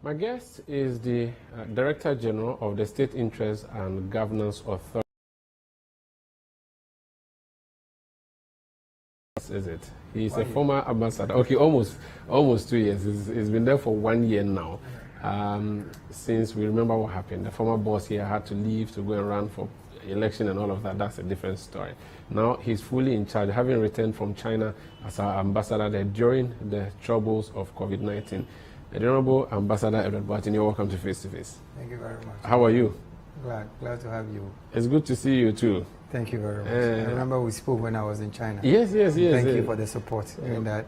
My guest is the Director General of the State Interest and Governance Authority. Is it? He's a former ambassador. Okay, almost 2 years. He's been there for 1 year now. Since we remember what happened, the former boss here had to leave to go and run for election and all of that. That's a different story. Now he's fully in charge, having returned from China as our ambassador there during the troubles of COVID-19. The Honorable Ambassador Edward Boateng, you're welcome to Face to Face. Thank you very much. How are you? Glad to have you. It's good to see you too. Thank you very much. I remember we spoke when I was in China. Yes. Thank you for the support in that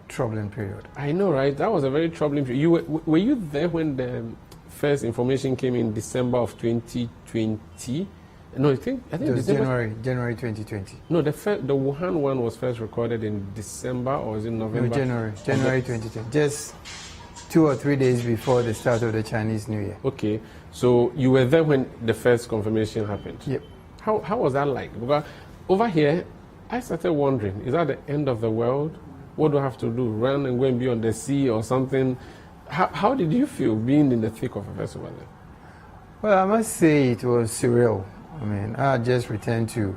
troubling period. I know, right? That was a very troubling period. Were you there when the first information came in December of 2020? No, I think it was January 2020. No, the Wuhan one was first recorded in December, or was it November? No, January 2020. Just 2 or 3 days before the start of the Chinese New Year. Okay, so you were there when the first confirmation happened. Yep. How was that like? Because over here, I started wondering: is that the end of the world? What do I have to do? Run and go and be on the sea or something? How did you feel being in the thick of a festival there? Well, I must say it was surreal. I mean, I had just returned to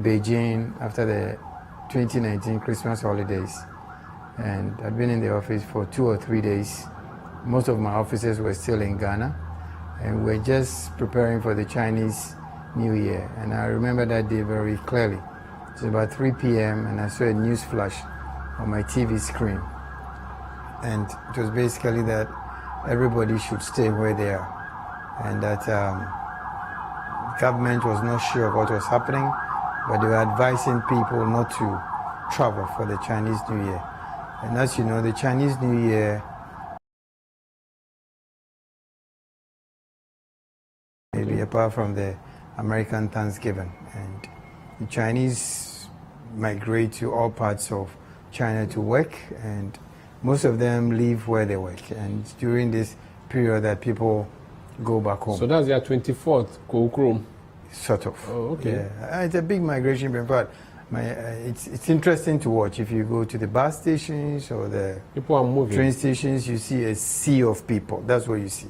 Beijing after the 2019 Christmas holidays, and I'd been in the office for 2 or 3 days. Most of my officers were still in Ghana, and we're just preparing for the Chinese New Year. And I remember that day very clearly. It was about 3 p.m. and I saw a news flash on my TV screen, and it was basically that everybody should stay where they are, and that government was not sure of what was happening, but they were advising people not to travel for the Chinese New Year. And as you know, the Chinese New Year, maybe apart from the American Thanksgiving, and the Chinese migrate to all parts of China to work, and most of them live where they work. And during this period that people go back home. So that's your 24th Kokrom? Sort of. Oh, okay. Yeah. It's a big migration, but it's interesting to watch. If you go to the bus stations or the people are moving. Train stations, you see a sea of people. That's what you see.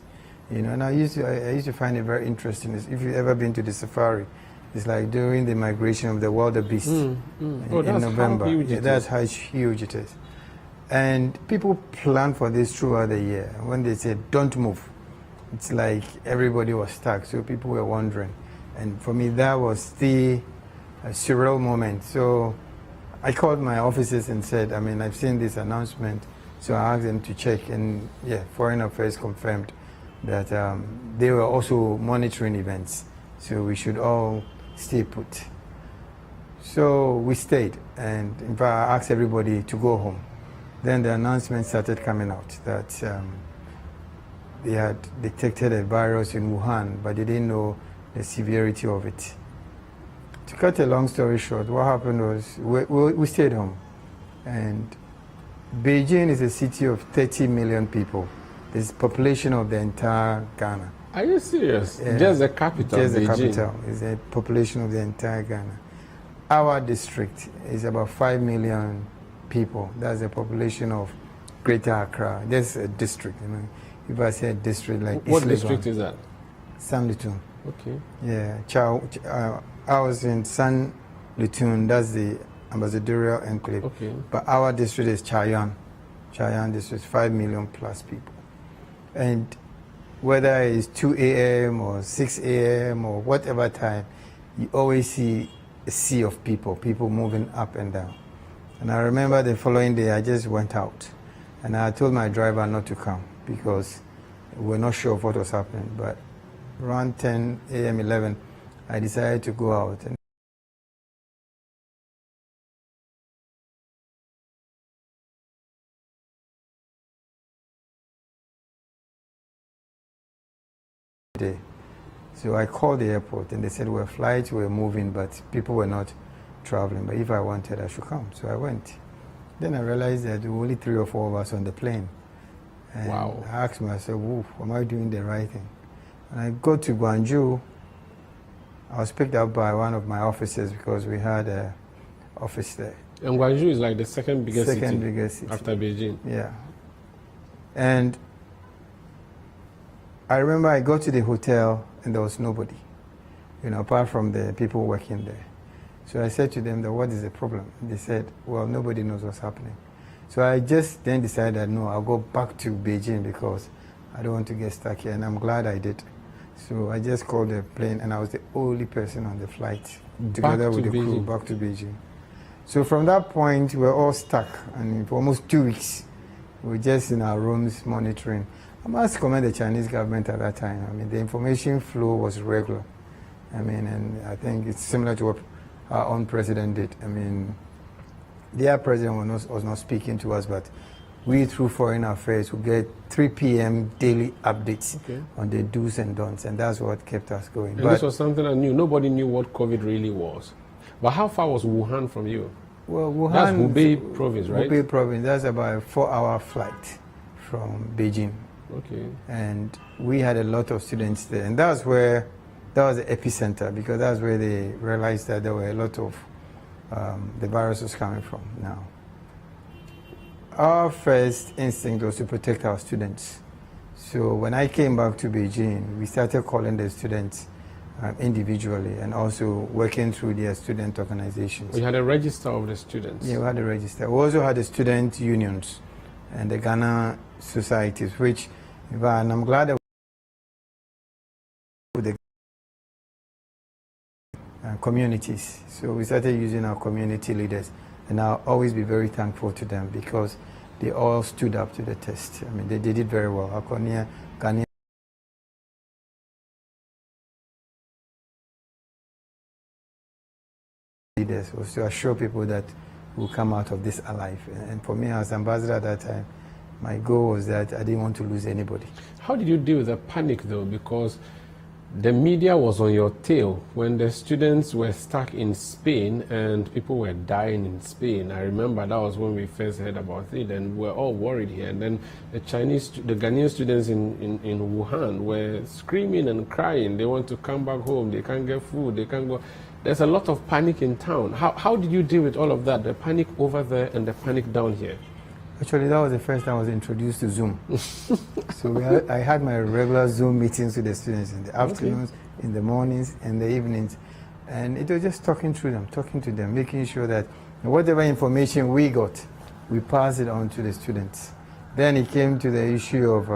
You know, and I used to find it very interesting. If you've ever been to the safari, it's like during the migration of the wildebeest in November. That's how huge it is. And people plan for this throughout the year. When they say, don't move, it's like everybody was stuck, so people were wondering. And for me, that was the surreal moment. So I called my officers and said, I've seen this announcement, so I asked them to check. And yeah, Foreign Affairs confirmed that they were also monitoring events, so we should all stay put. So we stayed, and in fact, I asked everybody to go home. Then the announcement started coming out that they had detected a virus in Wuhan, but they didn't know the severity of it. To cut a long story short, what happened was we stayed home. And Beijing is a city of 30 million people. It's the population of the entire Ghana. Are you serious? Yeah. Just the capital? Just the capital is the population of the entire Ghana. Our district is about 5 million people. That's the population of Greater Accra. That's a district. If I say a district like what district is that? San Litun. Okay. Yeah, I was in San Litun. That's the ambassadorial enclave. Okay. But our district is Chayan. Chayan district is 5 million plus people. And whether it's 2 a.m. or 6 a.m. or whatever time, you always see a sea of people moving up and down. And I remember the following day, I just went out. And I told my driver not to come because we're not sure of what was happening. But around 10 a.m., 11, I decided to go out. And so I called the airport, and they said, well, flights were moving, but people were not traveling. But if I wanted, I should come. So I went. Then I realized that there were only 3 or 4 of us on the plane. And wow. I asked myself, am I doing the right thing? And I got to Guangzhou. I was picked up by one of my officers because we had an office there. And Guangzhou is like the second biggest city biggest city after Beijing. Yeah. And I remember I got to the hotel and there was nobody, apart from the people working there. So I said to them, what is the problem? They said, well, nobody knows what's happening. So I just then decided that, no, I'll go back to Beijing because I don't want to get stuck here, and I'm glad I did. So I just called the plane, and I was the only person on the flight, together with the crew, back to Beijing. So from that point, we were all stuck, and for almost 2 weeks, we were just in our rooms monitoring. I must commend the Chinese government at that time. I mean, the information flow was regular. I mean, and I think it's similar to what our own president did. I mean, their president was not speaking to us, but we, through Foreign Affairs, would get 3 p.m. daily updates on the do's and don'ts, and that's what kept us going. And this was something I knew. Nobody knew what COVID really was. But how far was Wuhan from you? Well, Wuhan... That's Hubei province, right? Hubei province. That's about a 4-hour flight from Beijing. Okay. And we had a lot of students there. And that was the epicenter, because that's where they realized that there were a lot of the virus was coming from now. Our first instinct was to protect our students. So when I came back to Beijing, we started calling the students individually and also working through their student organizations. We had a register of the students. Yeah, we had a register. We also had the student unions and the Ghana societies, which, and I'm glad that with the communities. So we started using our community leaders, and I'll always be very thankful to them because they all stood up to the test. I mean, they did it very well. Akonia, Ghanaian leaders was to assure people that we'll come out of this alive. And for me, as ambassador at that time, my goal was that I didn't want to lose anybody. How did you deal with the panic, though? Because the media was on your tail when the students were stuck in Spain and people were dying in Spain. I remember that was when we first heard about it, and we're all worried here. And then the Ghanaian students in Wuhan were screaming and crying. They want to come back home. They can't get food. They can't go. There's a lot of panic in town. How did you deal with all of that? The panic over there and the panic down here? Actually, that was the first time I was introduced to Zoom. So I had my regular Zoom meetings with the students in the afternoons, in the mornings, and the evenings. And it was just talking to them, making sure that whatever information we got, we pass it on to the students. Then it came to the issue of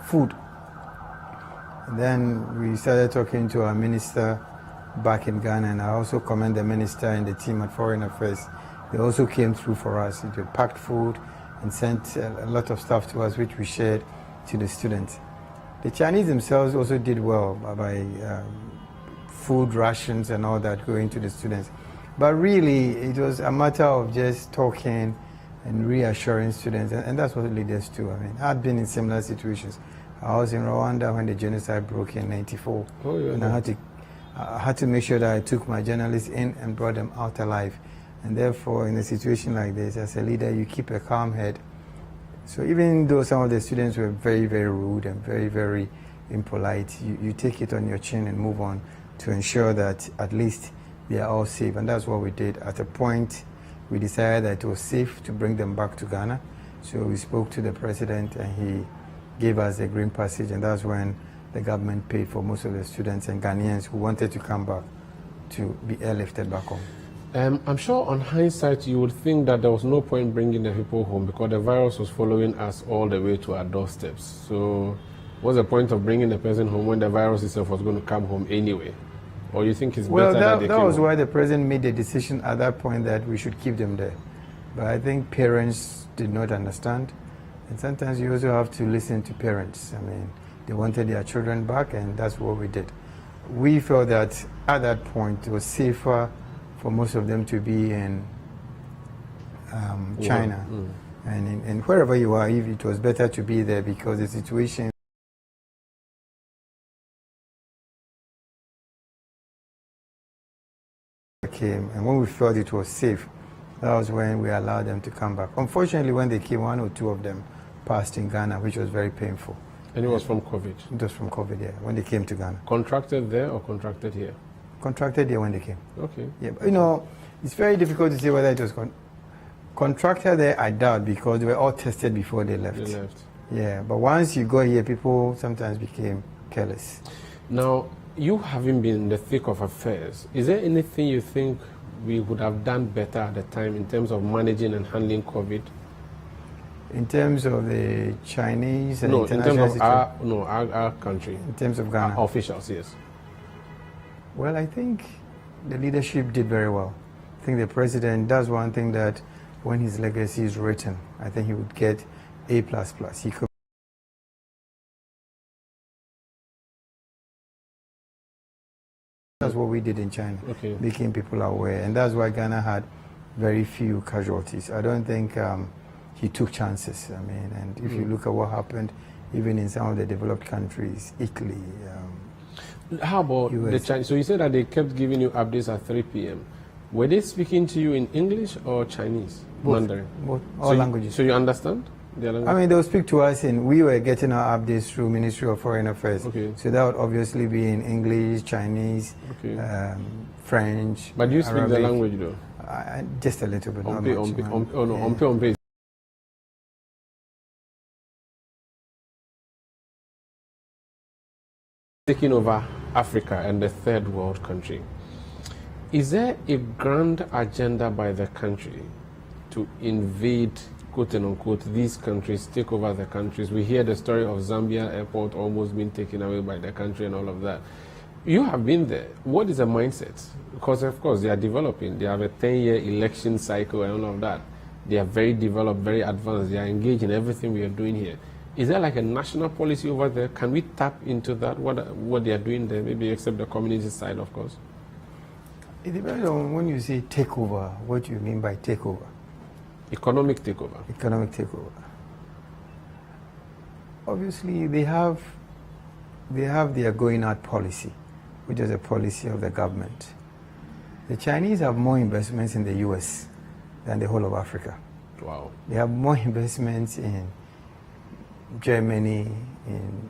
food. And then we started talking to our minister back in Ghana, and I also commend the minister and the team at Foreign Affairs. They also came through for us. They packed food and sent a lot of stuff to us, which we shared to the students. The Chinese themselves also did well by food rations and all that going to the students. But really, it was a matter of just talking and reassuring students, and that's what leaders do. I mean, I've been in similar situations. I was in Rwanda when the genocide broke in '94, and I had to make sure that I took my journalists in and brought them out alive. And therefore, in a situation like this, as a leader, you keep a calm head. So even though some of the students were very, very rude and very, very impolite, you take it on your chin and move on to ensure that at least they are all safe. And that's what we did. At a point, we decided that it was safe to bring them back to Ghana. So we spoke to the president, and he gave us a green passage, and that's when the government paid for most of the students and Ghanaians who wanted to come back to be airlifted back home. I'm sure on hindsight you would think that there was no point bringing the people home because the virus was following us all the way to our doorsteps. So what's the point of bringing the person home when the virus itself was going to come home anyway? Or you think it's better that they came home? That was why the president made the decision at that point that we should keep them there. But I think parents did not understand. And sometimes you also have to listen to parents. I mean, they wanted their children back, and that's what we did. We felt that at that point it was safer for most of them to be in China. And wherever you are, it was better to be there because the situation came. And when we felt it was safe, that was when we allowed them to come back. Unfortunately, when they came, 1 or 2 of them passed in Ghana, which was very painful. And it was from COVID? It was from COVID, yeah, when they came to Ghana. Contracted there or contracted here? Contracted here when they came. Okay. Yeah, but, it's very difficult to say whether it was contracted there, I doubt, because they were all tested before they left. Yeah, but once you got here, people sometimes became careless. Now, you having been in the thick of affairs, is there anything you think we would have done better at the time in terms of managing and handling COVID? In terms of the Chinese and No, in international terms of our country. In terms of Ghana. Our officials, yes. Well, I think the leadership did very well. I think the president does one thing that when his legacy is written, I think he would get A++. He could. That's what we did in China, making people aware. And that's why Ghana had very few casualties. I don't think he took chances. I mean, and if you look at what happened, even in some of the developed countries, Italy. How about the Chinese? So you said that they kept giving you updates at 3 p.m. Were they speaking to you in English or Chinese? Both, Mandarin? Both, all languages. So you understand their language? I mean, they'll speak to us, and we were getting our updates through Ministry of Foreign Affairs. Okay. So that would obviously be in English, Chinese, French, But do you speak Arabic. the language though? Just a little bit, not much. Taking over Africa and the third world country. Is there a grand agenda by the country to invade, quote and unquote, these countries, take over the countries? We hear the story of Zambia airport almost being taken away by the country and all of that. You have been there. What is the mindset? Because, of course, they are developing. They have a 10-year election cycle and all of that. They are very developed, very advanced. They are engaged in everything we are doing here. Is there like a national policy over there? Can we tap into that, what they are doing there, maybe except the community side, of course? It depends on when you say takeover, what do you mean by takeover? Economic takeover. Economic takeover. Obviously, they have their going out policy, which is a policy of the government. The Chinese have more investments in the US than the whole of Africa. Wow. They have more investments in Germany, in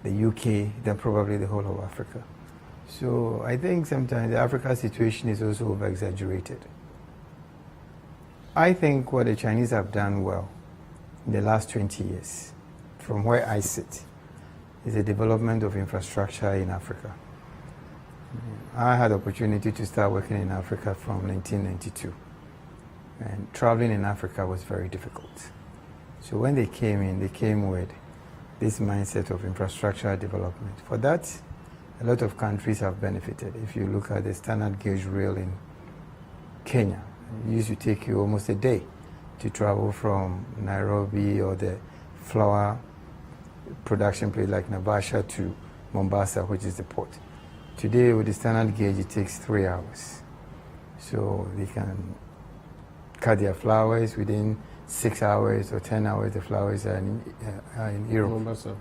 the UK, than probably the whole of Africa. So I think sometimes the Africa situation is also over-exaggerated. I think what the Chinese have done well in the last 20 years, from where I sit, is the development of infrastructure in Africa. I had the opportunity to start working in Africa from 1992. And traveling in Africa was very difficult. So when they came in, they came with this mindset of infrastructure development. For that, a lot of countries have benefited. If you look at the standard gauge rail in Kenya, it used to take you almost a day to travel from Nairobi or the flour production place like Naivasha to Mombasa, which is the port. Today, with the standard gauge, it takes 3 hours. So they can cut their flowers within 6 hours or 10 hours. The flowers are in Europe. Mombasa.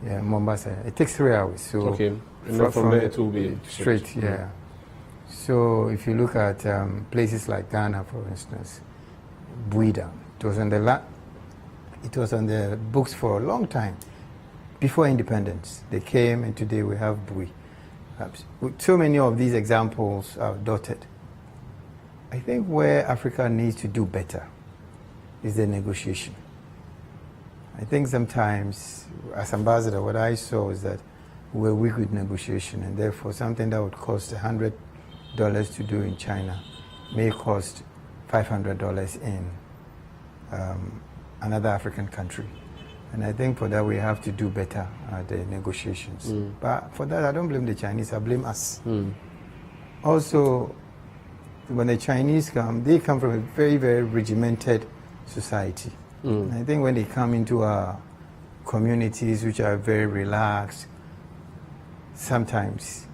Yeah, Mombasa. It takes 3 hours. So okay, and from there it will be straight. Yeah. So if you look at places like Ghana, for instance, Buida, it was on the books for a long time before independence. They came, and today we have Bui. So many of these examples are dotted. I think where Africa needs to do better is the negotiation. I think sometimes, as ambassador, what I saw is that we're weak with negotiation, and therefore something that would cost $100 to do in China may cost $500 in another African country. And I think for that we have to do better at the negotiations. But for that, I don't blame the Chinese, I blame us. Also, when the Chinese come, they come from a very, very regimented society. And I think when they come into our communities, which are very relaxed, sometimes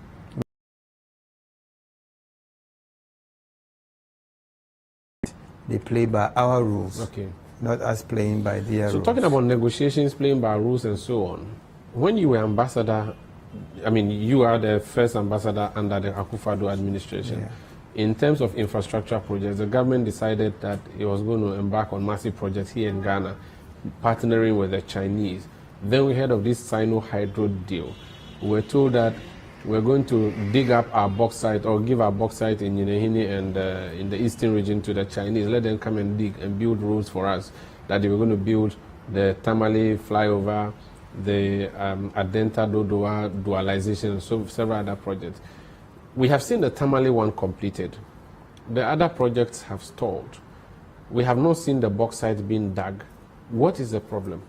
they play by our rules, not us playing by their rules. So talking about negotiations, playing by rules and so on, when you were ambassador, I mean, you are the first ambassador under the Akufo-Addo administration. Yeah. In terms of infrastructure projects, the government decided that it was going to embark on massive projects here in Ghana, partnering with the Chinese. Then we heard of this Sino-Hydro deal. We were told that we're going to dig up our bauxite or give our bauxite in Yinehini and in the eastern region to the Chinese, let them come and dig and build roads for us, that they were going to build the Tamale flyover, the Adenta Dodoa dualization, so several other projects. We have seen the Tamale one completed. The other projects have stalled. We have not seen the bauxite being dug. What is the problem?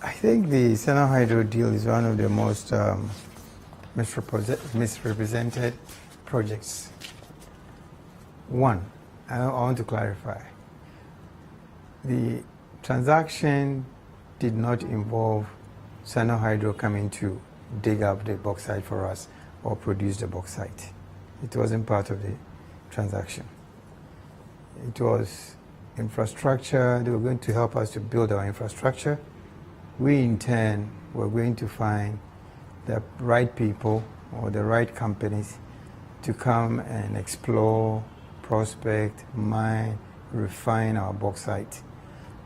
I think the Sino-Hydro deal is one of the most misrepresented projects. One, I want to clarify. The transaction did not involve Sino-Hydro coming to dig up the bauxite for us or produce the bauxite. It wasn't part of the transaction. It was infrastructure. They were going to help us to build our infrastructure. We, in turn, were going to find the right people or the right companies to come and explore, prospect, mine, refine our bauxite.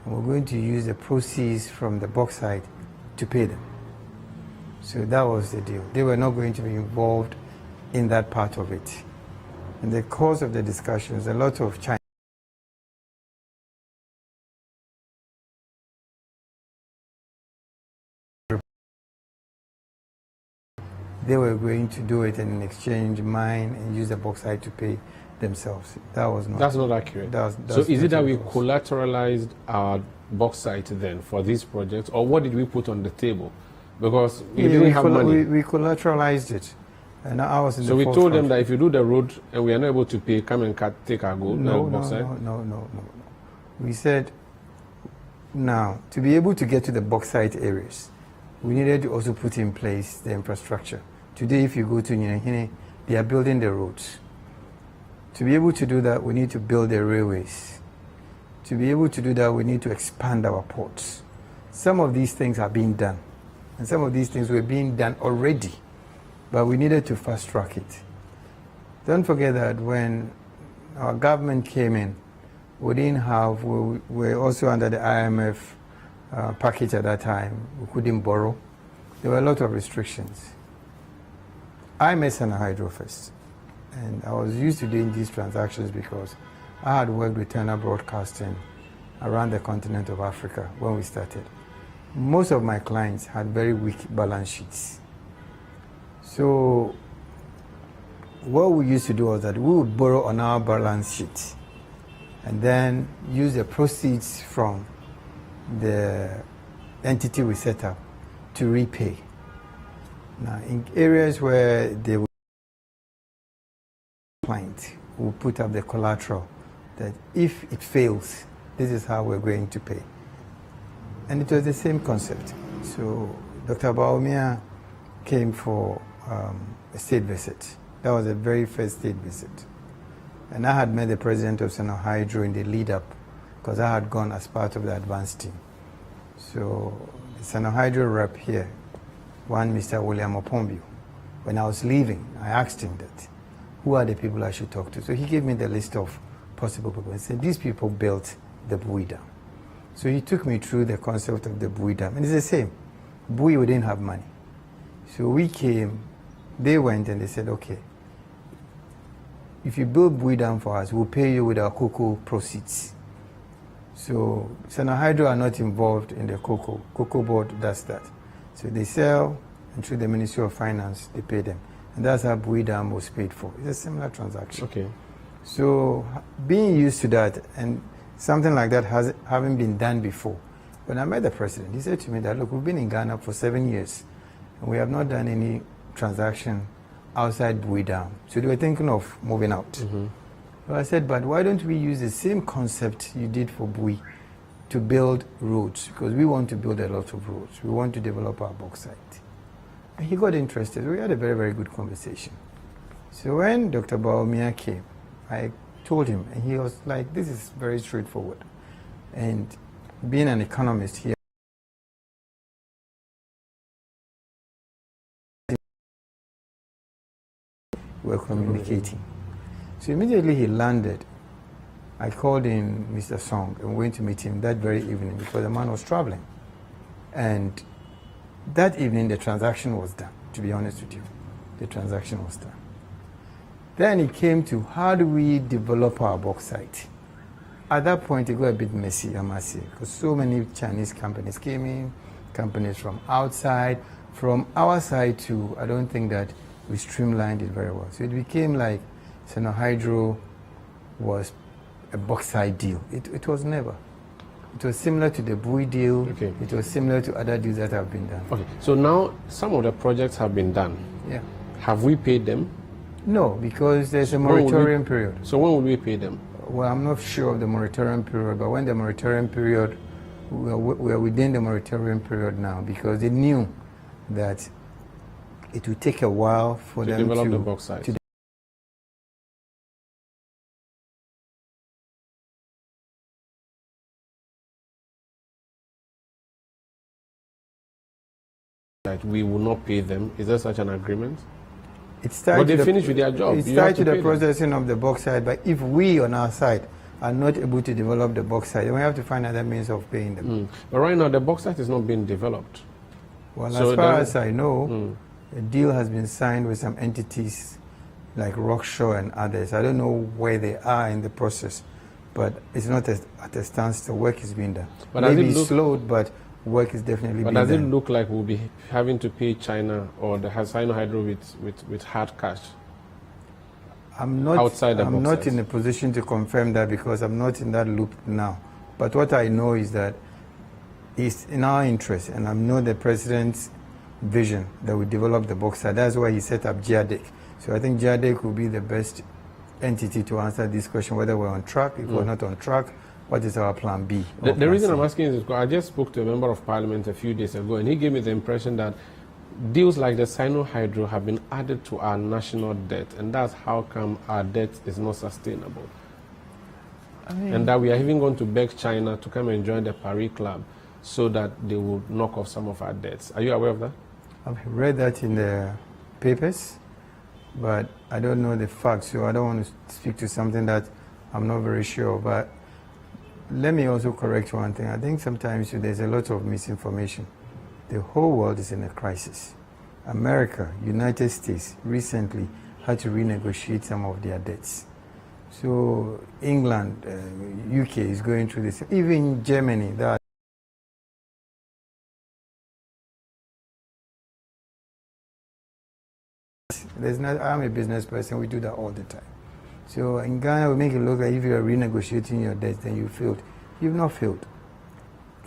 And we're going to use the proceeds from the bauxite to pay them. So that was the deal. They were not going to be involved in that part of it. In the course of the discussions, a lot of China they were going to do it and in exchange mine and use the bauxite to pay themselves. That was not. That's not accurate. So is it that we collateralized our bauxite then for these projects, or what did we put on the table? Because we didn't have money. We collateralized it. And I was in so we told them that if you do the road and we are not able to pay, come and take our gold. No. We said, now, to be able to get to the bauxite areas, we needed to also put in place the infrastructure. Today, if you go to Nyinahine, they are building the roads. To be able to do that, we need to build the railways. To be able to do that, we need to expand our ports. Some of these things are being done. And some of these things were being done already. But we needed to fast track it. Don't forget that when our government came in, we didn't have, we were also under the IMF package at that time. We couldn't borrow. There were a lot of restrictions. I met Sino-Hydro first. And I was used to doing these transactions because I had worked with Turner Broadcasting around the continent of Africa when we started. Most of my clients had very weak balance sheets. So what we used to do was that we would borrow on our balance sheet and then use the proceeds from the entity we set up to repay. Now, in areas where they would client will put up the collateral that if it fails, this is how we're going to pay. And it was the same concept. So Dr. Baumia came for a state visit. That was the very first state visit. And I had met the president of Sino-Hydro in the lead up because I had gone as part of the advanced team. So the Sino-Hydro rep here, one Mr. William Opombio, when I was leaving, I asked him that, who are the people I should talk to? So he gave me the list of possible people and said, these people built the Bui Dam. So he took me through the concept of the Bui Dam. And it's the same. Bui, we didn't have money. So we came, they went and they said, okay, if you build Bui Dam for us, we'll pay you with our cocoa proceeds. So Sino-Hydro are not involved in the cocoa. Cocoa board does that. So they sell, and through the Ministry of Finance, they pay them. And that's how Bui Dam was paid for. It's a similar transaction. Okay. So being used to that, and something like that haven't been done before. When I met the president, he said to me that, look, we've been in Ghana for 7 years, and we have not done any transaction outside Bui Dam. So they were thinking of moving out. Mm-hmm. So I said, but why don't we use the same concept you did for Bui to build roads? Because we want to build a lot of roads. We want to develop our bauxite. And he got interested. We had a very, very good conversation. So when Dr. Baumia came, I told him, and he was like, this is very straightforward. And being an economist here, we're communicating. So immediately he landed. I called in Mr. Song and went to meet him that very evening because the man was traveling. And that evening the transaction was done, to be honest with you. The transaction was done. Then it came to how do we develop our bauxite? at that point, it got a bit messy, I must say, because so many Chinese companies came in, companies from outside. From our side, too, I don't think that we streamlined it very well. So it became like Sino-Hydro was a bauxite deal. It was never. It was similar to the Bui deal. Okay. It was similar to other deals that have been done. Okay, so now some of the projects have been done. Yeah. Have we paid them? No, because there's a moratorium period. So when will we pay them? Well, I'm not sure of the moratorium period, but when the moratorium period, we are within the moratorium period now, because they knew that it would take a while for them to develop the bauxite. We will not pay them. Is there such an agreement? But they finished with their job. It's tied to the processing of the bauxite, but if we on our side are not able to develop the bauxite, then we have to find other means of paying them. But right now, the bauxite is not being developed. Well, so as far as I know, a deal has been signed with some entities like Rockshore and others. I don't know where they are in the process, but it's not at a standstill. Work is being done. But maybe it's slowed, but work is definitely being done. But does it look like we'll be having to pay China or the Sino-Hydro with hard cash? I'm not in a position to confirm that because I'm not in that loop now. But what I know is that it's in our interest, and I know the president's vision that we develop the bauxite. That's why he set up GIADEC. So I think GIADEC will be the best entity to answer this question, whether we're on track, if we're not on track, what is our plan B? The reason I'm asking is because I just spoke to a member of parliament a few days ago, and he gave me the impression that deals like the Sino-Hydro have been added to our national debt, and that's how come our debt is not sustainable. And that we are even going to beg China to come and join the Paris Club so that they will knock off some of our debts. Are you aware of that? I've read that in the papers, but I don't know the facts, so I don't want to speak to something that I'm not very sure of. But let me also correct one thing. I think sometimes there's a lot of misinformation. The whole world is in a crisis. America, United States, recently had to renegotiate some of their debts. So England, UK is going through this. Even Germany, I'm a business person, we do that all the time. So in Ghana, we make it look like if you are renegotiating your debt, then you failed. You've not failed.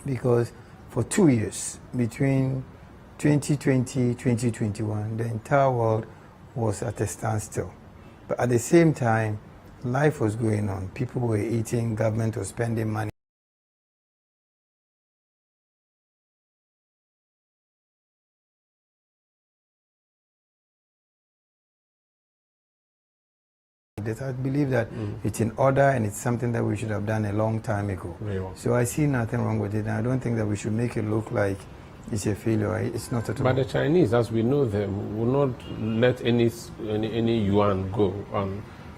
Because for 2 years, between 2020, 2021, the entire world was at a standstill. But at the same time, life was going on. People were eating, government was spending money. I believe that it's in order and it's something that we should have done a long time ago. Well. So I see nothing wrong with it, and I don't think that we should make it look like it's a failure. It's not at all. But the Chinese, as we know them, will not let any yuan go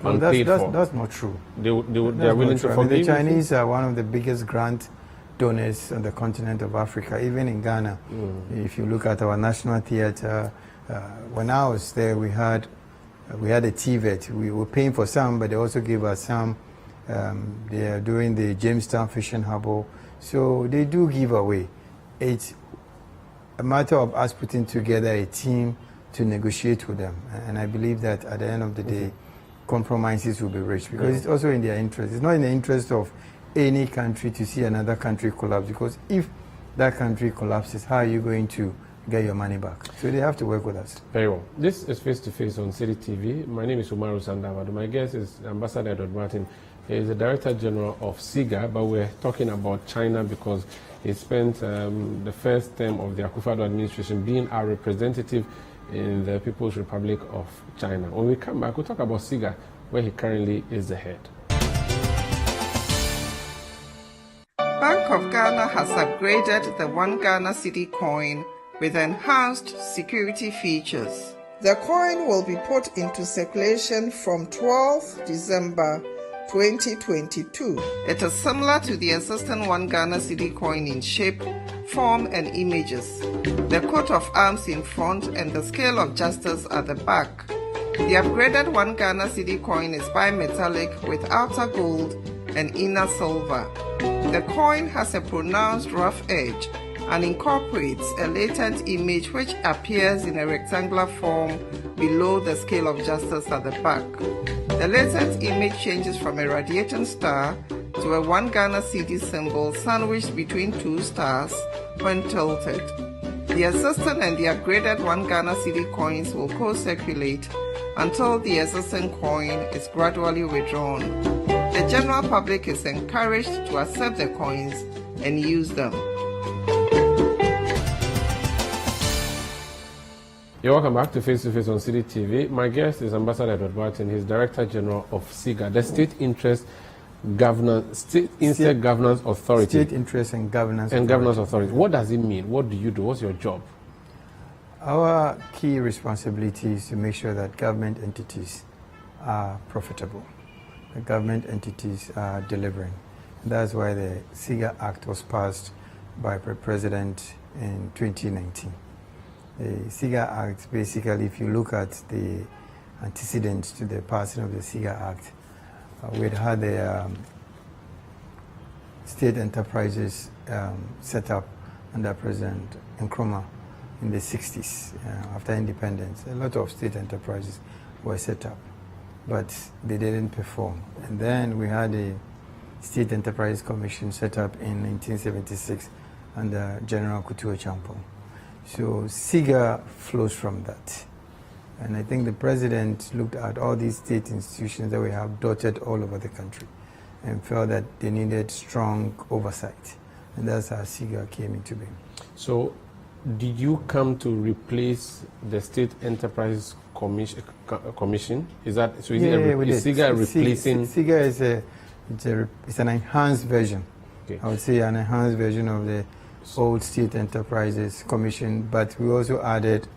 unpaid for. That's not true. They are willing to forgive. The Chinese are one of the biggest grant donors on the continent of Africa, even in Ghana. If you look at our national theater, when I was there, we had a TVET. We were paying for some, but they also gave us some. They are doing the Jamestown Fishing Harbour. So they do give away. It's a matter of us putting together a team to negotiate with them. And I believe that at the end of the day, compromises will be reached, because it's also in their interest. It's not in the interest of any country to see another country collapse, because if that country collapses, how are you going to get your money back? So they have to work with us. Very well. This is Face to Face on City TV. My name is Umaru Sandavado. My guest is Ambassador Edward Martin. He is the Director General of SIGA, but we're talking about China because he spent the first term of the Akufo-Addo administration being our representative in the People's Republic of China. When we come back, we'll talk about SIGA, where he currently is the head. Bank of Ghana has upgraded the One Ghana Cedi coin with enhanced security features. The coin will be put into circulation from 12th December 2022. It is similar to the existing One Ghana Cedi coin in shape, form and images. The coat of arms in front and the scale of justice at the back. The upgraded One Ghana Cedi coin is bimetallic with outer gold and inner silver. The coin has a pronounced rough edge and incorporates a latent image which appears in a rectangular form below the scale of justice at the back. The latent image changes from a radiating star to a 1 Ghana cedi symbol sandwiched between 2 stars when tilted. The existing and the upgraded 1 Ghana cedi coins will co-circulate until the existing coin is gradually withdrawn. The general public is encouraged to accept the coins and use them. You're welcome back to Face to Face on City TV. My guest is Ambassador Edward Barton. He's Director General of SIGA, the State Interest Governance Authority. State Interest and Governance Authority. What does it mean? What do you do? What's your job? Our key responsibility is to make sure that government entities are profitable. The government entities are delivering. That's why the SIGA Act was passed by the President in 2019. The SIGA Act, basically, if you look at the antecedents to the passing of the SIGA Act, we had the state enterprises set up under President Nkrumah in the 60s, after independence. A lot of state enterprises were set up, but they didn't perform. And then we had a State Enterprise Commission set up in 1976 under General Kutuo Champong. So SIGA flows from that. And I think the president looked at all these state institutions that we have dotted all over the country and felt that they needed strong oversight. And that's how SIGA came into being. So did you come to replace the State Enterprise Commission? Is that so? Is SIGA replacing? SIGA is an enhanced version. Okay. I would say an enhanced version of the old State Enterprises Commission, but we also added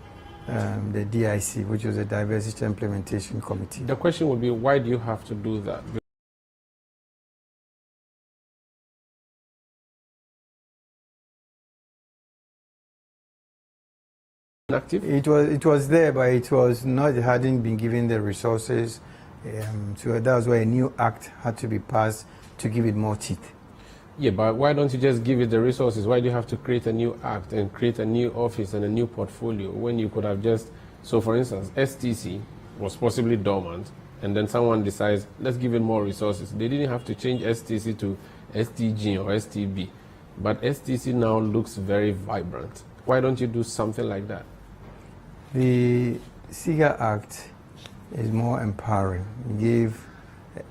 the DIC, which was a Diversity Implementation Committee. The question would be, why do you have to do that? Active? It was there, but it was not. It hadn't been given the resources, so that was why a new act had to be passed to give it more teeth. Yeah, but why don't you just give it the resources? Why do you have to create a new act and create a new office and a new portfolio when you could have just... So, for instance, STC was possibly dormant, and then someone decides, let's give it more resources. They didn't have to change STC to STG or STB, but STC now looks very vibrant. Why don't you do something like that? The SIGA Act is more empowering. It gave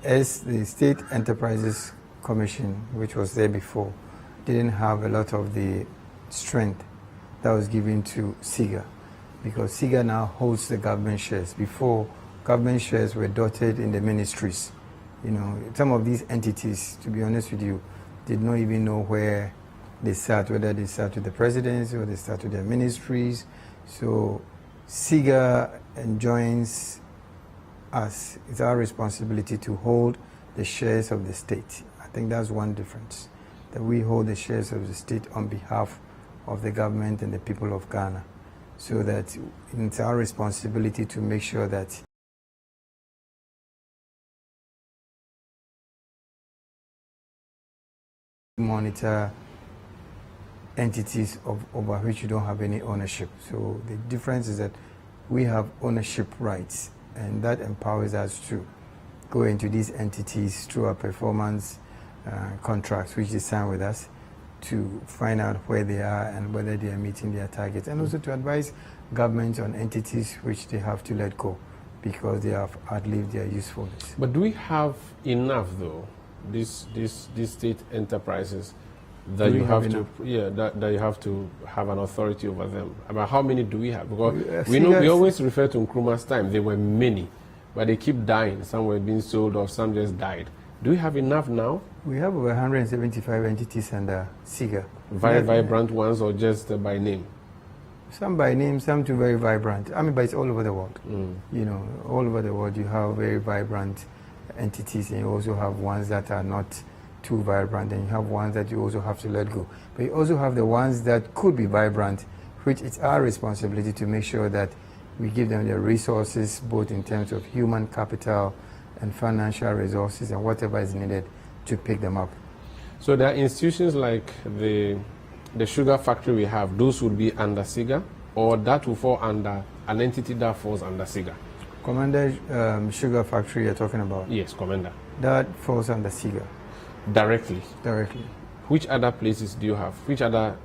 the State Enterprises Commission, which was there before, didn't have a lot of the strength that was given to SIGA, because SIGA now holds the government shares. Before, government shares were dotted in the ministries. You know, some of these entities, to be honest with you, did not even know where they sat, whether they sat with the presidency or they sat with their ministries. So SIGA enjoins us. It's our responsibility to hold the shares of the state. I think that's one difference, that we hold the shares of the state on behalf of the government and the people of Ghana, so that it's our responsibility to make sure that monitor entities over which you don't have any ownership. So the difference is that we have ownership rights, and that empowers us to go into these entities through our performance contracts which they sign with us, to find out where they are and whether they are meeting their targets, and also to advise governments on entities which they have to let go because they have outlived their usefulness. But do we have enough, though, these state enterprises, that you have to that you have to have an authority over them? About how many do we have? Because we always refer to Nkrumah's time. There were many, but they keep dying. Some were being sold off, some just died. Do we have enough now? We have over 175 entities under SIGA. Very vibrant ones, or just by name? Some by name, some too very vibrant. I mean, but it's all over the world. You know, all over the world you have very vibrant entities, and you also have ones that are not too vibrant, and you have ones that you also have to let go. But you also have the ones that could be vibrant, which it's our responsibility to make sure that we give them the resources, both in terms of human capital and financial resources and whatever is needed to pick them up. So there are institutions like the sugar factory we have, those would be under SIGA, or that will fall under an entity that falls under SIGA? Commander Sugar Factory you're talking about? Yes, Commander. That falls under SIGA. Directly? Directly. Which other places do you have? Which other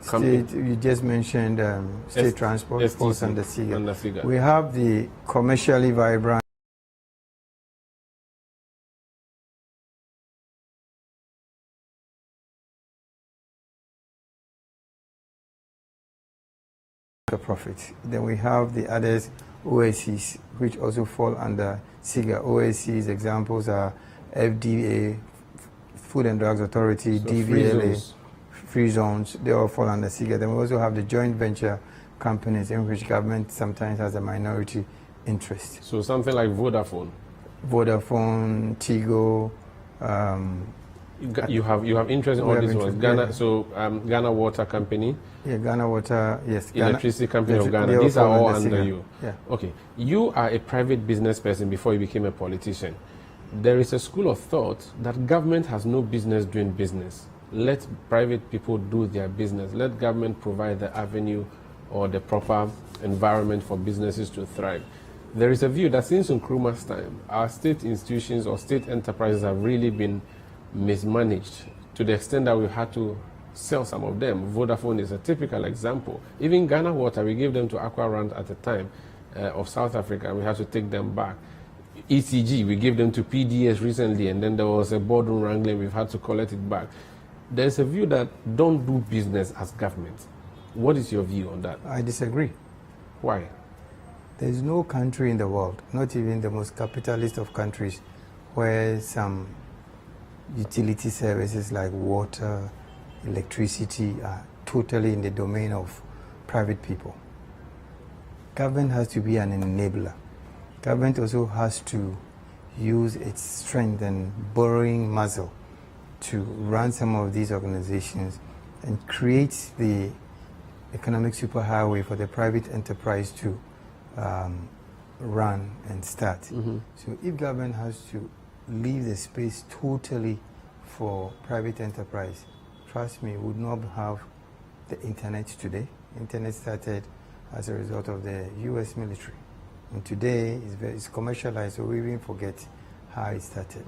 state, you just mentioned state transport falls under SIGA. We have the commercially vibrant profit. Then we have the others, OSCs, which also fall under SIGA. OSCs examples are FDA, Food and Drugs Authority, so DVLA, free zones, they all fall under SIGA. Then we also have the joint venture companies in which government sometimes has a minority interest. So something like Vodafone, Tigo. You have interest in all these ones. Ghana, so Ghana Water Company. Yeah, Ghana Water, yes. Electricity Company of Ghana. These are all under you. Yeah. Okay. You are a private business person before you became a politician. There is a school of thought that government has no business doing business. Let private people do their business. Let government provide the avenue or the proper environment for businesses to thrive. There is a view that since Nkrumah's time, our state institutions or state enterprises have really been mismanaged to the extent that we had to sell some of them. Vodafone is a typical example. Even Ghana Water, we gave them to Aquarant at the time of South Africa, and we had to take them back. ECG, we gave them to PDS recently, and then there was a boardroom wrangling, we've had to collect it back. There's a view that don't do business as government. What is your view on that? I disagree. Why? There's no country in the world, not even the most capitalist of countries, where some utility services like water, electricity are totally in the domain of private people. Government has to be an enabler. Government also has to use its strength and borrowing muscle to run some of these organizations and create the economic superhighway for the private enterprise to run and start. Mm-hmm. So if government has to leave the space totally for private enterprise, trust me, we would not have the internet today. Internet started as a result of the US military. And today it's commercialized, so we even forget how it started.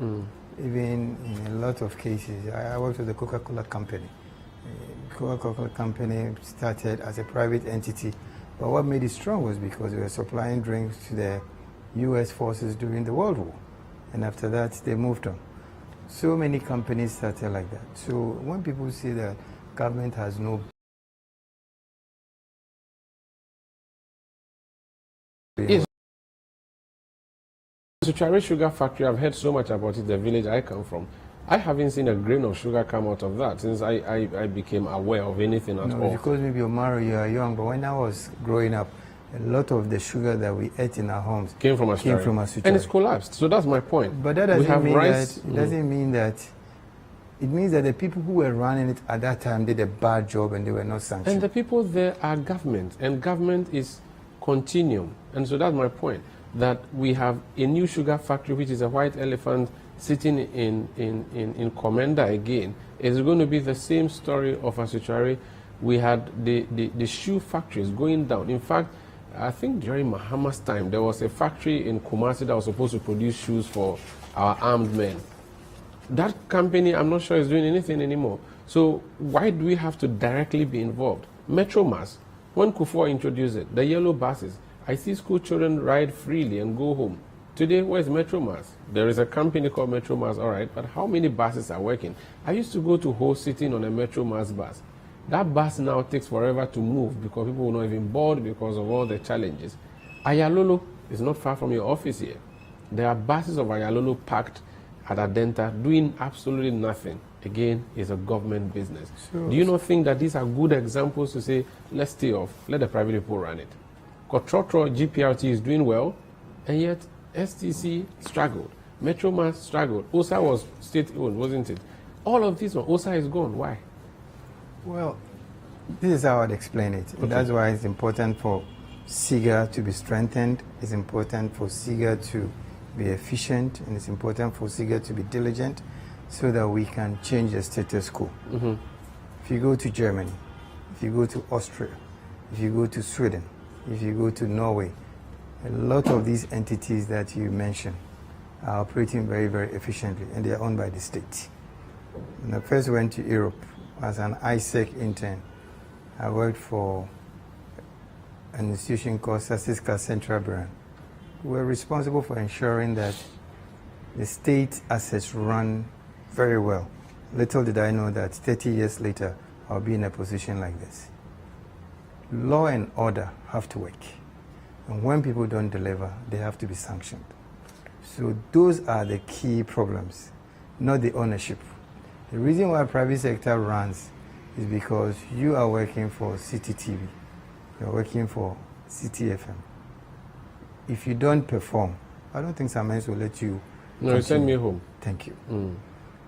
Even in a lot of cases, I worked with the Coca-Cola company. Coca-Cola company started as a private entity, but what made it strong was because we were supplying drinks to the US forces during the World War. And after that, they moved on. So many companies started like that. So when people say that government has no Suchari Sugar Factory, I've heard so much about it, the village I come from. I haven't seen a grain of sugar come out of that since I became aware of anything at all. Because maybe you are young, but when I was growing up, a lot of the sugar that we ate in our homes came from Suchari. And it's collapsed. So that's my point. But that doesn't mean that. It means that the people who were running it at that time did a bad job and they were not sanctioned. And the people there are government, and government is continuum. And so that's my point, that we have a new sugar factory, which is a white elephant sitting in Commander again. It's going to be the same story of Asuchari. We had the shoe factories going down. In fact, I think during Mahama's time, there was a factory in Kumasi that was supposed to produce shoes for our armed men. That company, I'm not sure is doing anything anymore. So why do we have to directly be involved? Metromas, when Kufuor introduced it, the yellow buses, I see school children ride freely and go home. Today, where's Metromas? There is a company called Metromas, all right, but how many buses are working? I used to go to Ho sitting on a Metromas bus. That bus now takes forever to move because people will not even board because of all the challenges. Ayalolo is not far from your office here. There are buses of Ayalolo parked at Adenta doing absolutely nothing. Again, it's a government business. Sure. Do you not think that these are good examples to say, let's stay off, let the private people run it? Kotrotro GPRT is doing well, and yet STC struggled. Metromas struggled. OSA was state-owned, wasn't it? All of this, OSA is gone. Why? Well, this is how I'd explain it. Okay. That's why it's important for SIGA to be strengthened. It's important for SIGA to be efficient, and it's important for SIGA to be diligent. so that we can change the status quo. If you go to Germany, if you go to Austria, if you go to Sweden, if you go to Norway, a lot of these entities that you mentioned are operating very, very efficiently, and they are owned by the state. When I first went to Europe as an ISEC intern, I worked for an institution called SIGA Central Brand. We were responsible for ensuring that the state assets run very well. Little did I know that 30 years later, I'll be in a position like this. Law and order have to work. And when people don't deliver, they have to be sanctioned. So those are the key problems, not the ownership. The reason why private sector runs is because you are working for City TV, you're working for City FM. If you don't perform, I don't think Samens will let you. No, send me home. Thank you.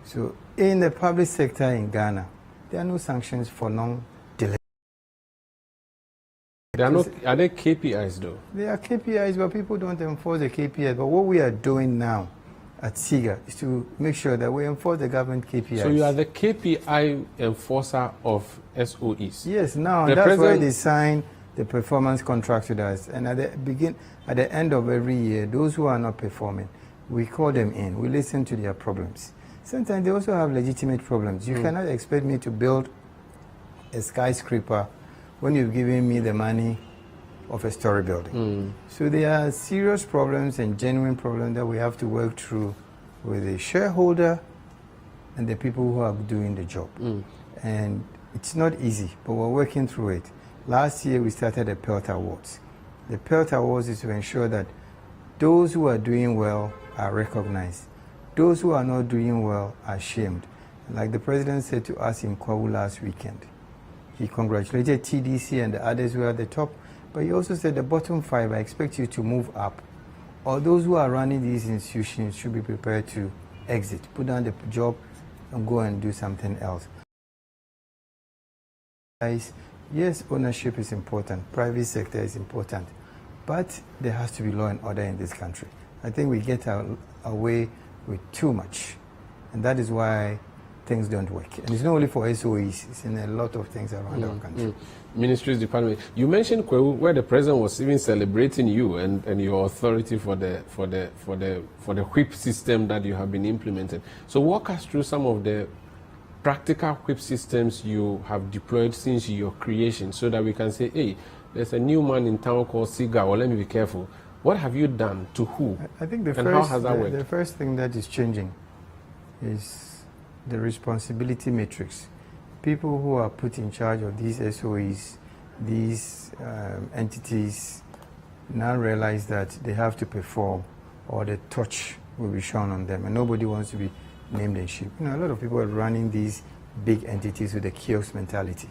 So in the public sector in Ghana, there are no sanctions for non-delivery. Are there KPIs though? There are KPIs, but people don't enforce the KPIs. But what we are doing now at SIGA is to make sure that we enforce the government KPIs. So you are the KPI enforcer of SOEs? Yes, now the that's why they sign the performance contracts with us. And at the end of every year, those who are not performing, we call them in. We listen to their problems. Sometimes they also have legitimate problems. You cannot expect me to build a skyscraper when you've given me the money of a story building. So there are serious problems and genuine problems that we have to work through with the shareholder and the people who are doing the job. And it's not easy, but we're working through it. Last year we started the PELT Awards. The PELT Awards is to ensure that those who are doing well are recognized. Those who are not doing well are shamed. Like the president said to us in Kwawu last weekend, he congratulated TDC and the others who are at the top, but he also said the bottom 5, I expect you to move up. Or those who are running these institutions should be prepared to exit, put down the job and go and do something else. Yes, ownership is important, private sector is important, but there has to be law and order in this country. I think we get away with too much, and that is why things don't work. And it's not only for SOEs, it's in a lot of things around our country. Ministries department. You mentioned Kwewu, where the president was even celebrating you and your authority for the whip system that you have been implementing. So walk us through some of the practical whip systems you have deployed since your creation, so that we can say, hey, there's a new man in town called SIGA, or let me be careful. What have you done to who? I think how has that worked? The first thing that is changing is the responsibility matrix. People who are put in charge of these SOEs, these entities, now realize that they have to perform or the torch will be shown on them, and nobody wants to be named and sheep. You know, a lot of people are running these big entities with a kiosk mentality.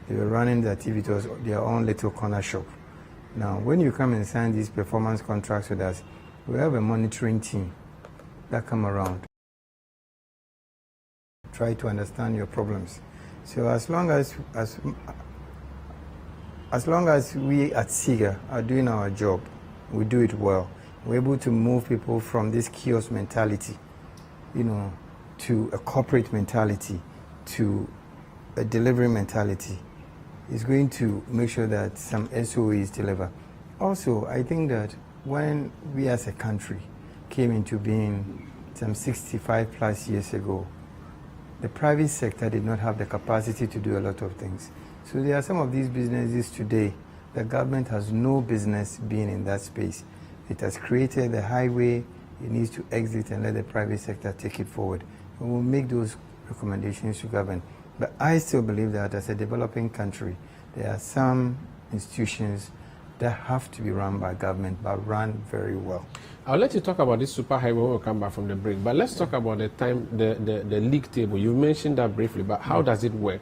They were running that if it was their own little corner shop. Now, when you come and sign these performance contracts with us, we have a monitoring team that come around, try to understand your problems. So as long as we at SIGA are doing our job, we do it well, we're able to move people from this kiosk mentality, you know, to a corporate mentality, to a delivery mentality, is going to make sure that some SOEs deliver. Also, I think that when we as a country came into being some 65 plus years ago, the private sector did not have the capacity to do a lot of things. So there are some of these businesses today, the government has no business being in that space. It has created the highway, it needs to exit and let the private sector take it forward. And we'll make those recommendations to government. But I still believe that as a developing country, there are some institutions that have to be run by government, but run very well. I'll let you talk about this super highway when we come back from the break. But let's talk about the league table. You mentioned that briefly, but how does it work?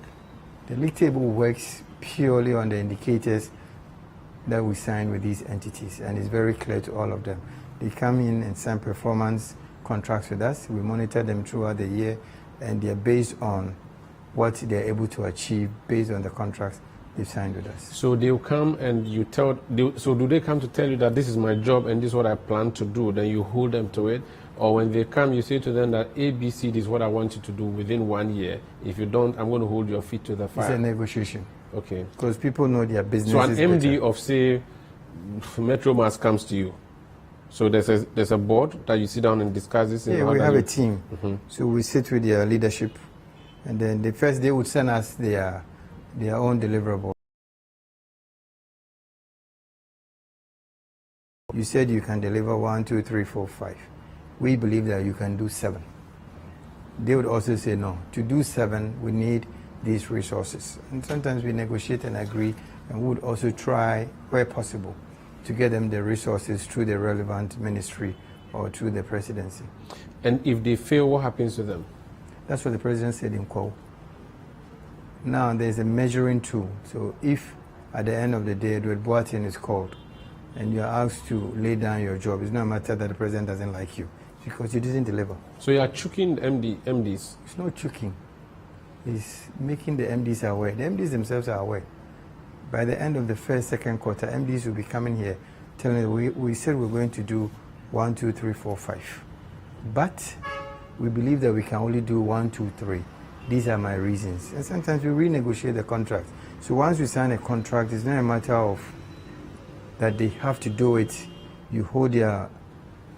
The league table works purely on the indicators that we sign with these entities, and it's very clear to all of them. They come in and sign performance contracts with us. We monitor them throughout the year, and they're based on what they're able to achieve based on the contracts they've signed with us. So they'll come and you so do they come to tell you that this is my job and this is what I plan to do, then you hold them to it? Or when they come, you say to them that A, B, C, D is what I want you to do within 1 year. If you don't, I'm going to hold your feet to the fire. It's a negotiation. Okay. Because people know their business. So an MD better. of, say, Metro Mass comes to you. So there's a board that you sit down and discuss this. Yeah, we have a team. So we sit with their leadership, and then the first day would send us their own deliverable. You said you can deliver 1, 2, 3, 4, 5. We believe that you can do 7. They would also say no. To do 7, we need these resources. And sometimes we negotiate and agree, and we would also try, where possible, to get them the resources through the relevant ministry or through the presidency. And if they fail, what happens to them? That's what the president said in call. Now there's a measuring tool. So if at the end of the day, Edward Boateng is called and you're asked to lay down your job, it's not a matter that the president doesn't like you because you didn't deliver. So you are choking the MDs? It's not choking. It's making the MDs aware. The MDs themselves are aware. By the end of the first, second quarter, MDs will be coming here telling us, we said we're going to do 1, 2, 3, 4, 5. But we believe that we can only do 1, 2, 3. These are my reasons. And sometimes we renegotiate the contract. So once we sign a contract, it's not a matter of that they have to do it. You hold their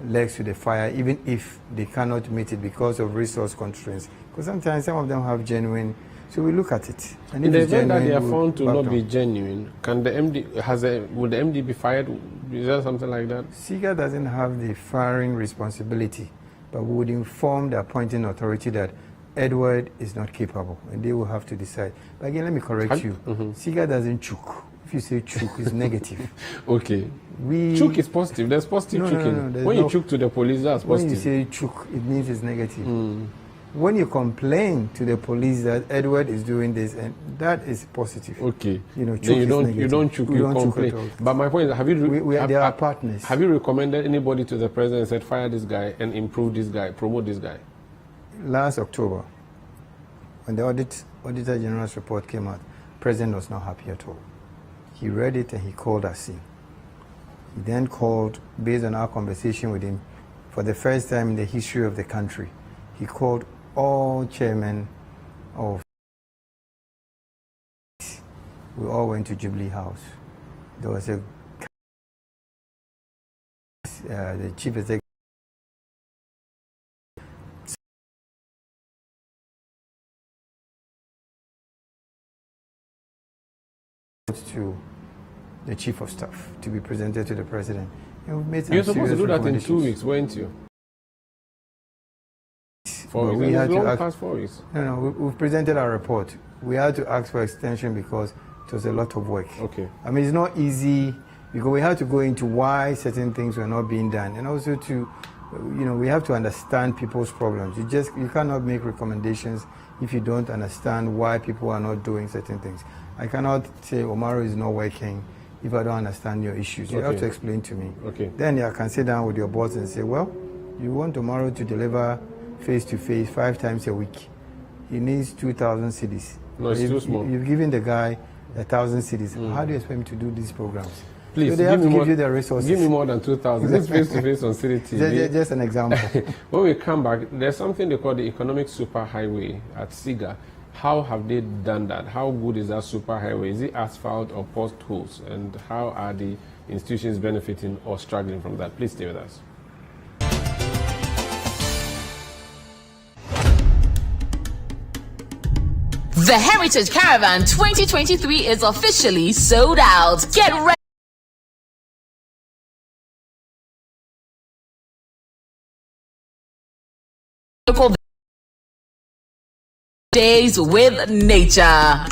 legs to the fire, even if they cannot meet it because of resource constraints. Because sometimes some of them have genuine. So we look at it. And in the event that they are found to not be genuine, can the MD would the MD be fired? Is there something like that? SIGA doesn't have the firing responsibility, but we would inform the appointing authority that Edward is not capable, and they will have to decide. But again, let me correct you. SIGA doesn't choke. If you say choke, it's negative. Okay. Choke is positive. There's positive choking. No, when you choke to the police, that's positive. When you say choke, it means it's negative. When you complain to the police that Edward is doing this, and that is positive. Okay. Choke then you don't choke, you complain. But my point is, they are partners. Have you recommended anybody to the president and said, fire this guy and improve this guy, promote this guy? Last October, when the Auditor General's report came out, the president was not happy at all. He read it and he called us in. He then called, based on our conversation with him, for the first time in the history of the country, he called all chairmen of. We all went to Jubilee House. There was the chief executive. To the chief of staff to be presented to the president. And we've made some You're supposed to do that in 2 recommendations. weeks, weren't you? 4 But weeks. we had to long ask- past 4 weeks. No, we've presented our report. We had to ask for extension because it was a lot of work. Okay. I mean, it's not easy because we had to go into why certain things were not being done, and also to, we have to understand people's problems. You cannot make recommendations if you don't understand why people are not doing certain things. I cannot say Omaro is not working if I don't understand your issues. You have to explain to me. Okay. Then I can sit down with your boss and say, well, you want Omaro to deliver face-to-face 5 times a week. He needs 2,000 cedis. No, it's too small. You've given the guy 1,000 cedis. How do you expect him to do these programs? Please, so they have to give you the resources. Give me more than 2,000. This face-to-face on City TV. Just an example. When we come back, there's something they call the economic superhighway at SIGA. How have they done that? How good is that superhighway? Is it asphalt or potholes? And how are the institutions benefiting or struggling from that? Please stay with us. The Heritage Caravan 2023 is officially sold out. Get ready. Days with nature.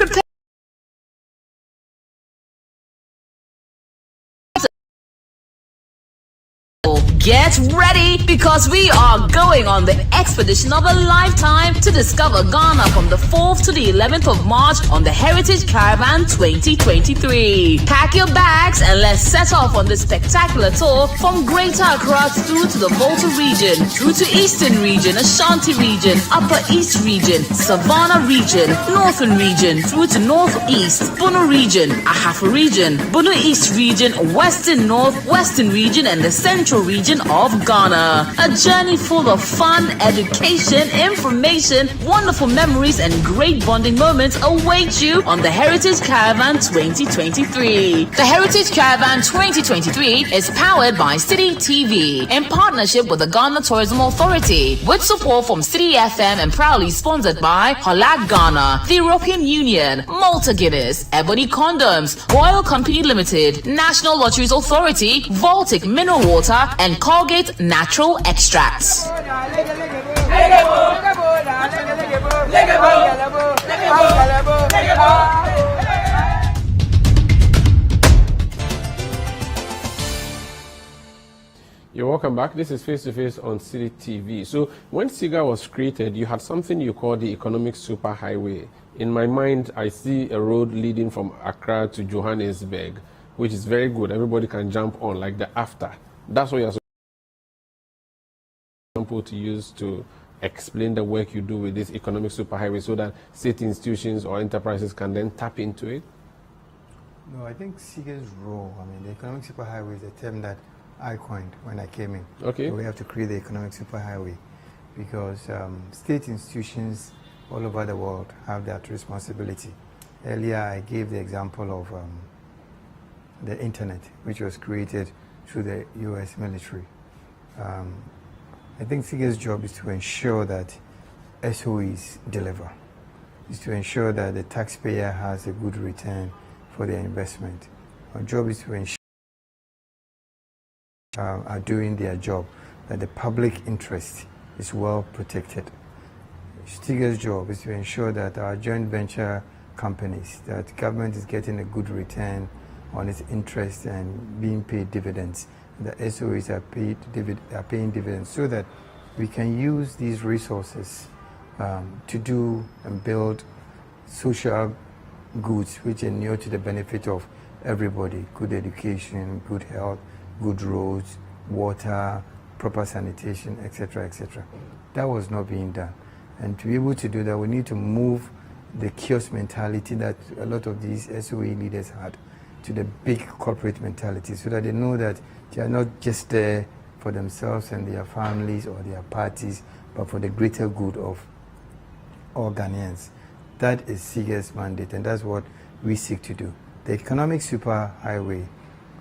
Get ready because we are going on the expedition of a lifetime to discover Ghana from the 4th to the 11th of March on the Heritage Caravan 2023. Pack your bags and let's set off on this spectacular tour from Greater Accra through to the Volta region, through to Eastern region, Ashanti region, Upper East region, Savannah region, Northern region, through to Northeast, Bono region, Ahafa region, Bono East region, Western North, Western region, and the Central region expression of Ghana. A journey full of fun, education, information, wonderful memories, and great bonding moments await you on the Heritage Caravan 2023. The Heritage Caravan 2023 is powered by City TV in partnership with the Ghana Tourism Authority, with support from City FM and proudly sponsored by Holak Ghana, the European Union, Malta Guinness, Ebony Condoms, Royal Company Limited, National Lotteries Authority, Baltic Mineral Water, and Colgate Natural Extracts. You're welcome back. This is Face to Face on City TV. So when SIGA was created, you had something you call the Economic Superhighway. In my mind, I see a road leading from Accra to Johannesburg, which is very good. Everybody can jump on, like the after. That's what you're supposed to use to explain the work you do with this Economic Superhighway so that state institutions or enterprises can then tap into it? No, I think SIGA's role, the Economic Superhighway is a term that I coined when I came in. Okay. So we have to create the Economic Superhighway because state institutions all over the world have that responsibility. Earlier, I gave the example of the internet, which was created through the U.S. military. I think SIGA's job is to ensure that SOEs deliver, is to ensure that the taxpayer has a good return for their investment. Our job is to ensure are doing their job, that the public interest is well protected. SIGA's job is to ensure that our joint venture companies, that government is getting a good return on its interest and being paid dividends. The SOEs are paying dividends so that we can use these resources to do and build social goods which inure to the benefit of everybody: good education, good health, good roads, water, proper sanitation, etc., etc. That was not being done. And to be able to do that, we need to move the kiosk mentality that a lot of these SOE leaders had to the big corporate mentality, so that they know that they are not just there for themselves and their families or their parties, but for the greater good of all Ghanaians. That is SIGA's mandate, and that's what we seek to do. The Economic Superhighway,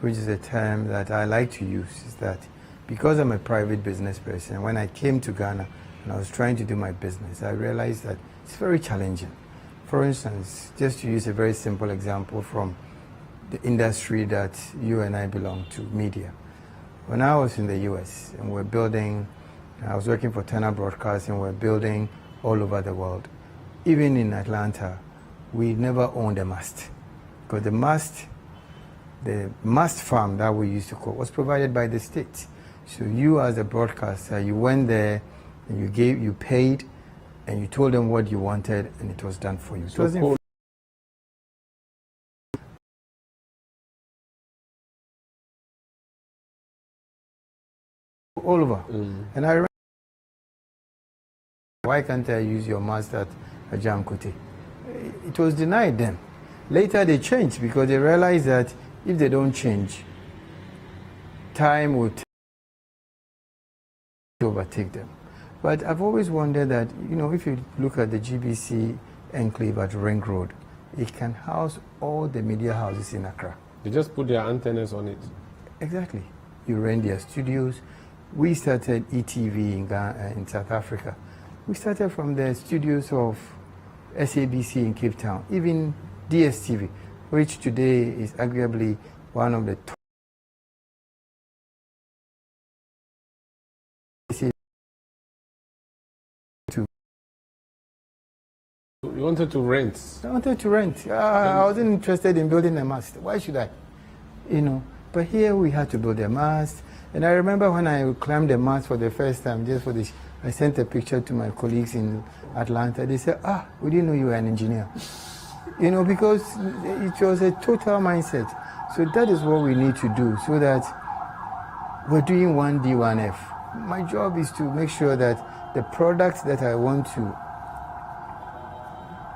which is a term that I like to use, is that because I'm a private business person, when I came to Ghana and I was trying to do my business, I realized that it's very challenging. For instance, just to use a very simple example from the industry that you and I belong to, media. When I was in the US and I was working for Turner Broadcasting, we're building all over the world. Even in Atlanta, we never owned a mast, because the mast farm that we used to call was provided by the state. So you as a broadcaster, you went there and you paid and you told them what you wanted and it was done for you. So it wasn't all over. And I remember, why can't I use your mast at Ajam Kote? It was denied them. Later they changed because they realized that if they don't change, time would overtake them. But I've always wondered that, if you look at the GBC enclave at Ring Road, it can house all the media houses in Accra. They just put their antennas on it. Exactly. You rent their studios. We started ETV in South Africa. We started from the studios of SABC in Cape Town, even DSTV, which today is arguably one of the top. You wanted to rent? I wanted to rent. I wasn't interested in building a mast. Why should I? But here we had to build a mast. And I remember when I climbed the mast for the first time, I sent a picture to my colleagues in Atlanta. They said, we didn't know you were an engineer. Because it was a total mindset. So that is what we need to do, so that we're doing 1D, 1F. My job is to make sure that the products that I want to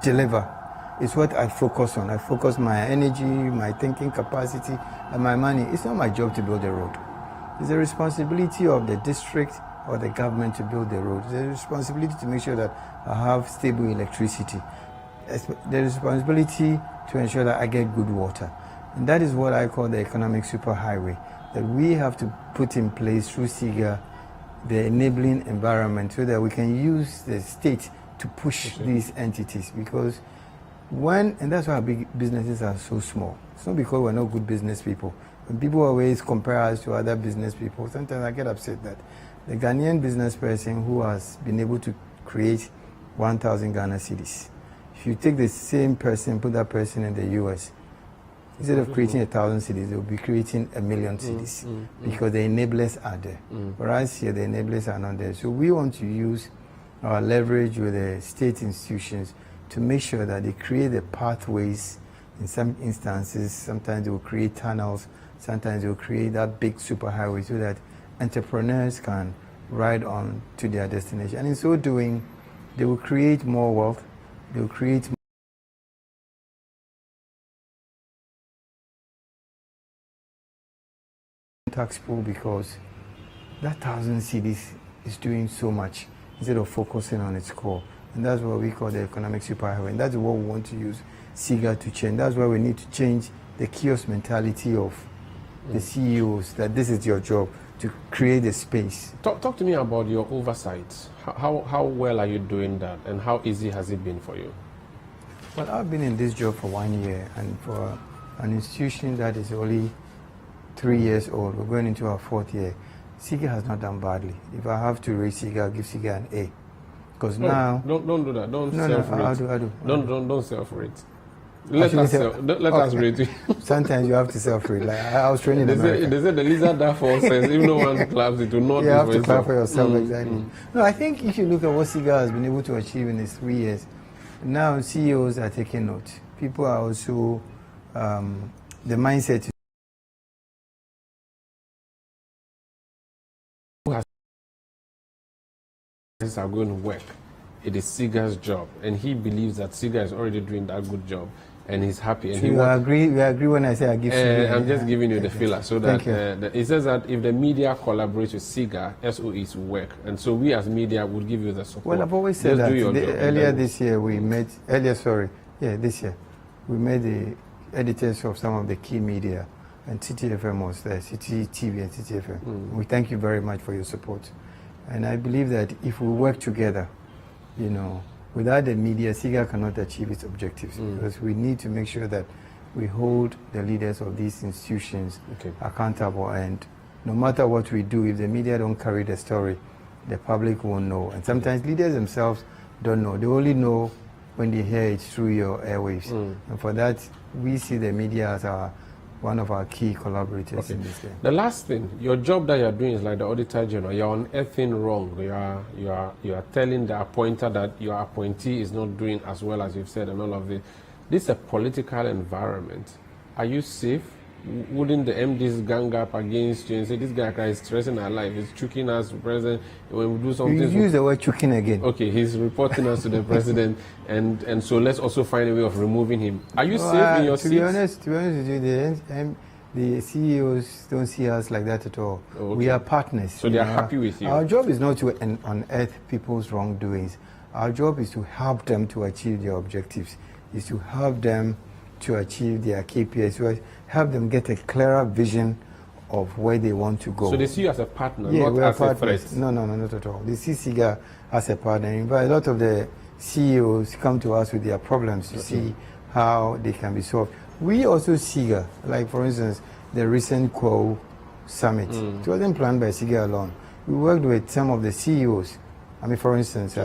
deliver is what I focus on. I focus my energy, my thinking capacity, and my money. It's not my job to build a road. It's the responsibility of the district or the government to build the road. It's the responsibility to make sure that I have stable electricity. It's the responsibility to ensure that I get good water. And that is what I call the economic superhighway, that we have to put in place through SIGA the enabling environment so that we can use the state to push these entities. Because and that's why our big businesses are so small. It's not because we're not good business people. When people always compare us to other business people, sometimes I get upset that the Ghanaian business person who has been able to create 1,000 Ghana cedis, if you take the same person, put that person in the US, instead of creating 1,000 cedis, they'll be creating 1,000,000 cedis because the enablers are there. Whereas here, the enablers are not there. So we want to use our leverage with the state institutions to make sure that they create the pathways. In some instances, sometimes they will create tunnels, sometimes they will create that big superhighway so that entrepreneurs can ride on to their destination. And in so doing, they will create more wealth, they will create tax pool, because that 1,000 cedis is doing so much instead of focusing on its core. And that's what we call the economic superhighway. And that's what we want to use SIGA to change. That's why we need to change the kiosk mentality of the CEOs, that this is your job, to create the space. Talk to me about your oversight. How well are you doing that, and how easy has it been for you? Well, I've been in this job for 1 year, and for an institution that is only 3 years old, we're going into our 4th year, SIGA has not done badly. If I have to rate SIGA, I'll give SIGA an A. Because now... Don't do that. Don't No, self-rate. I do. Don't self-rate. Let us rate you. Sometimes you have to self-rate. Like I was training in America. They said the lizard that falls says if no one claps, it will not. You have to clap for yourself, exactly. No, I think if you look at what SIGA has been able to achieve in its 3 years, now CEOs are taking note. People are also, the mindset are going to work. It is SIGA's job, and he believes that SIGA is already doing that good job, and he's happy. And so we agree when I say I give SIGA. I'm just giving you the filler, so that it says that if the media collaborates with SIGA, SOEs will work, and so we as media will give you the support. Well, I've always said that. This year we met the editors of some of the key media, and CTFM was there, City TV and CTFM. We thank you very much for your support. And I believe that if we work together, without the media, SIGA cannot achieve its objectives, because we need to make sure that we hold the leaders of these institutions accountable. And no matter what we do, if the media don't carry the story, the public won't know. And sometimes leaders themselves don't know. They only know when they hear it through your airwaves. And for that, we see the media as one of our key collaborators in this game. The last thing, your job that you're doing is like the Auditor General. You're unearthing wrong. You are telling the appointer that your appointee is not doing as well as you've said, and all of this. This is a political environment. Are you safe? Wouldn't the MDs gang up against you and say, this guy is stressing our life, he's choking us, President, when we do something? You use the word choking again. Okay, he's reporting us to the President, and so let's also find a way of removing him. Are you safe in your seat? To be honest with you, the CEOs don't see us like that at all. Okay. We are partners. So they are happy with you? Our job is not to unearth people's wrongdoings. Our job is to help them to achieve their objectives, is to help them to achieve their KPIs, so help them get a clearer vision of where they want to go. So they see you as a partner, not as a threat? No, not at all. They see SIGA as a partner. In fact, a lot of the CEOs come to us with their problems to see how they can be solved. We also SIGA, like for instance, the recent Quo Summit. It wasn't planned by SIGA alone. We worked with some of the CEOs. I mean, for instance,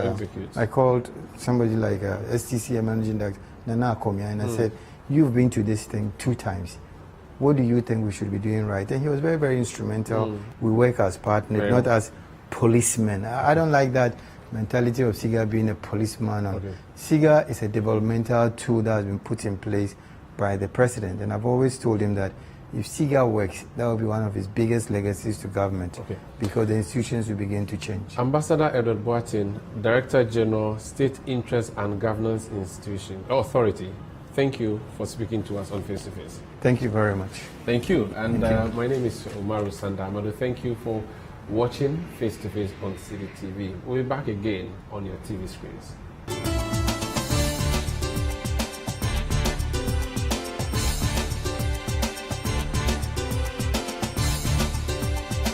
I called somebody like STC Managing Director, Nana Akomia, and I said, you've been to this thing 2 times. What do you think we should be doing right? And he was very, very instrumental. We work as partners, not as policemen. I don't like that mentality of SIGA being a policeman. SIGA is a developmental tool that has been put in place by the President. And I've always told him that if SIGA works, that will be one of his biggest legacies to government, because the institutions will begin to change. Ambassador Edward Boateng, Director General, State Interest and Governance Authority. thank you for speaking to us on Face to Face. Thank you very much. Thank you. And my name is Umaru Sandamado. Thank you for watching Face to Face on City TV. We'll be back again on your TV screens.